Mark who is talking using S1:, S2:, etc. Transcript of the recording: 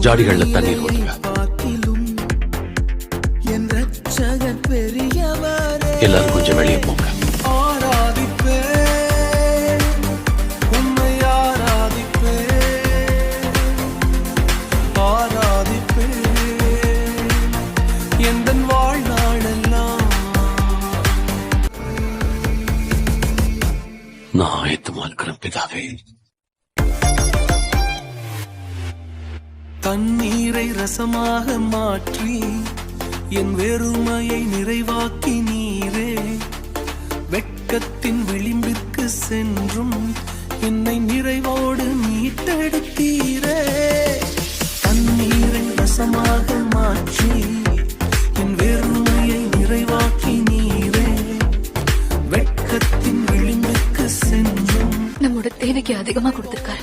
S1: ஜாடிகள்ல தண்ணீர் ஊத்துங்க. எல்லாரும் கொஞ்சம் வெளியே போங்க. நான் ஆயத்தமா இருக்கிறேன் பிதாவே.
S2: தண்ணீரை ரசமாக மாற்றி என் வெறுமையை நிறைவாக்கி நீரே, வெட்கத்தின் விளிம்பிற்கு சென்றும் என்னை நிறைவோடு மீட்டெடுத்தீரே. தண்ணீரை ரசமாக மாற்றி என் வெறுமையை நிறைவாக்கி நீரே, வெட்கத்தின் விளிம்பிற்கு சென்றும்
S3: நம்மோட தேவைக்கு அதிகமா கொடுத்திருக்காரு.